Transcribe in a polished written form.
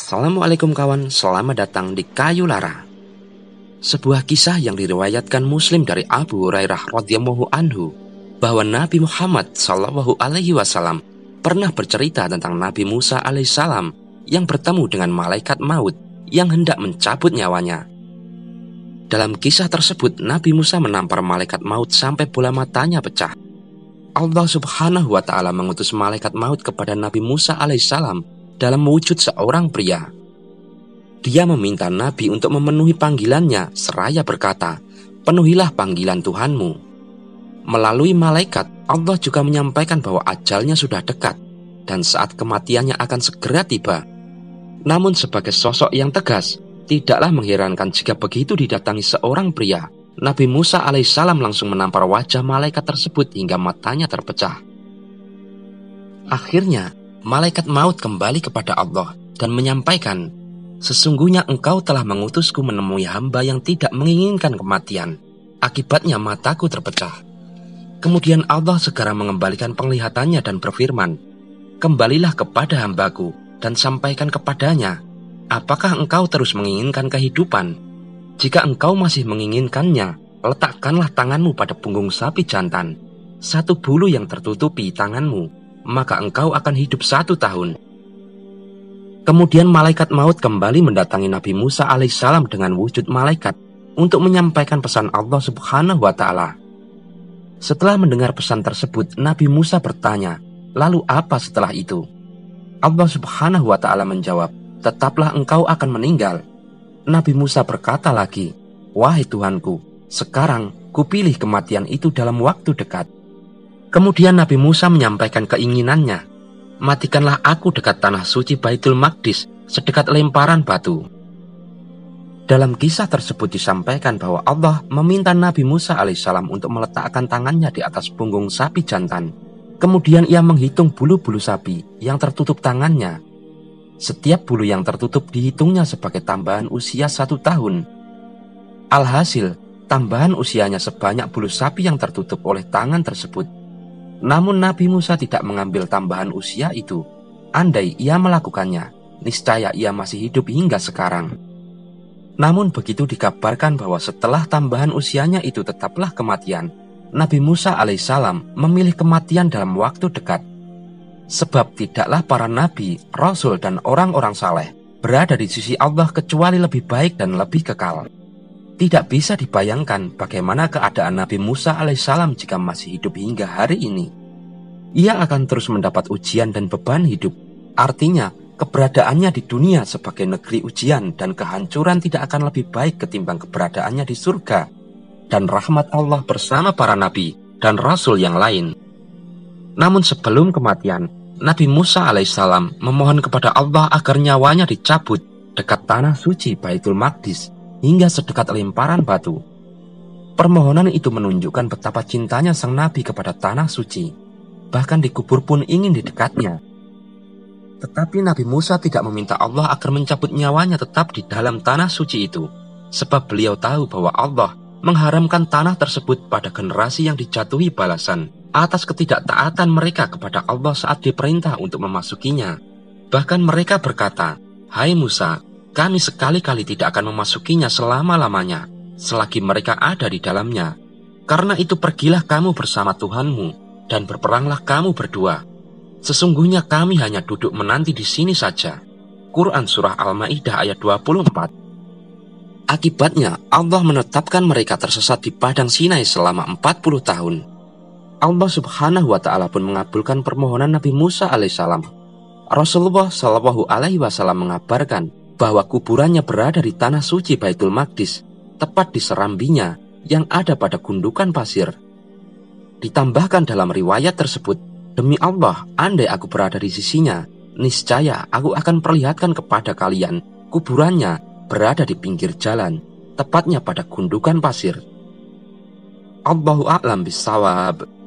Assalamualaikum kawan, selamat datang di Kayu Lara. Sebuah kisah yang diriwayatkan Muslim dari Abu Hurairah radhiyallahu anhu bahwa Nabi Muhammad sallallahu alaihi wasallam pernah bercerita tentang Nabi Musa alaihissalam yang bertemu dengan malaikat maut yang hendak mencabut nyawanya. Dalam kisah tersebut, Nabi Musa menampar malaikat maut sampai bola matanya pecah. Allah subhanahu wa ta'ala mengutus malaikat maut kepada Nabi Musa alaihissalam dalam wujud seorang pria. Dia meminta Nabi untuk memenuhi panggilannya seraya berkata, "Penuhilah panggilan Tuhanmu." Melalui malaikat, Allah juga menyampaikan bahwa ajalnya sudah dekat dan saat kematiannya akan segera tiba. Namun sebagai sosok yang tegas, tidaklah mengherankan jika begitu didatangi seorang pria, Nabi Musa alaihissalam langsung menampar wajah malaikat tersebut hingga matanya terpecah. Akhirnya, malaikat maut kembali kepada Allah dan menyampaikan, "Sesungguhnya engkau telah mengutusku menemui hamba yang tidak menginginkan kematian. Akibatnya mataku terpecah." Kemudian Allah segera mengembalikan penglihatannya dan berfirman, "Kembalilah kepada hambaku dan sampaikan kepadanya, apakah engkau terus menginginkan kehidupan? Jika engkau masih menginginkannya, letakkanlah tanganmu pada punggung sapi jantan, satu bulu yang tertutupi tanganmu, maka engkau akan hidup 1 tahun." Kemudian malaikat maut kembali mendatangi Nabi Musa alaihissalam dengan wujud malaikat untuk menyampaikan pesan Allah subhanahu wa ta'ala. Setelah mendengar pesan tersebut, Nabi Musa bertanya, "Lalu apa setelah itu?" Allah subhanahu wa ta'ala menjawab, "Tetaplah engkau akan meninggal." Nabi Musa berkata lagi, "Wahai Tuhanku, sekarang kupilih kematian itu dalam waktu dekat." Kemudian Nabi Musa menyampaikan keinginannya, "Matikanlah aku dekat tanah suci Baitul Maqdis, sedekat lemparan batu." Dalam kisah tersebut disampaikan bahwa Allah meminta Nabi Musa alaihissalam untuk meletakkan tangannya di atas punggung sapi jantan. Kemudian ia menghitung bulu-bulu sapi yang tertutup tangannya. Setiap bulu yang tertutup dihitungnya sebagai tambahan usia 1 tahun. Alhasil, tambahan usianya sebanyak bulu sapi yang tertutup oleh tangan tersebut. Namun Nabi Musa tidak mengambil tambahan usia itu. Andai ia melakukannya, niscaya ia masih hidup hingga sekarang. Namun begitu dikabarkan bahwa setelah tambahan usianya itu tetaplah kematian, Nabi Musa alaihissalam memilih kematian dalam waktu dekat. Sebab tidaklah para nabi, rasul, dan orang-orang saleh berada di sisi Allah kecuali lebih baik dan lebih kekal. Tidak bisa dibayangkan bagaimana keadaan Nabi Musa alaihissalam jika masih hidup hingga hari ini. Ia akan terus mendapat ujian dan beban hidup. Artinya, keberadaannya di dunia sebagai negeri ujian dan kehancuran tidak akan lebih baik ketimbang keberadaannya di surga dan rahmat Allah bersama para nabi dan rasul yang lain. Namun sebelum kematian, Nabi Musa alaihissalam memohon kepada Allah agar nyawanya dicabut dekat tanah suci Baitul Maqdis hingga sedekat lemparan batu. Permohonan itu menunjukkan betapa cintanya sang nabi kepada tanah suci. Bahkan dikubur pun ingin di dekatnya. Tetapi Nabi Musa tidak meminta Allah agar mencabut nyawanya tetap di dalam tanah suci itu, sebab beliau tahu bahwa Allah mengharamkan tanah tersebut pada generasi yang dijatuhi balasan atas ketidaktaatan mereka kepada Allah saat diperintah untuk memasukinya. Bahkan mereka berkata, "Hai Musa, kami sekali-kali tidak akan memasukinya selama-lamanya, selagi mereka ada di dalamnya. Karena itu pergilah kamu bersama Tuhanmu, dan berperanglah kamu berdua. Sesungguhnya kami hanya duduk menanti di sini saja." Quran Surah Al-Ma'idah ayat 24. Akibatnya, Allah menetapkan mereka tersesat di padang Sinai selama 40 tahun. Allah subhanahu wa ta'ala pun mengabulkan permohonan Nabi Musa alaihissalam. Rasulullah sallallahu alaihi wasallam mengabarkan bahwa kuburannya berada di tanah suci Baitul Maqdis, tepat di serambinya yang ada pada gundukan pasir. Ditambahkan dalam riwayat tersebut, "Demi Allah, andai aku berada di sisinya, niscaya aku akan perlihatkan kepada kalian kuburannya berada di pinggir jalan, tepatnya pada gundukan pasir." Allahu a'lam bishawab.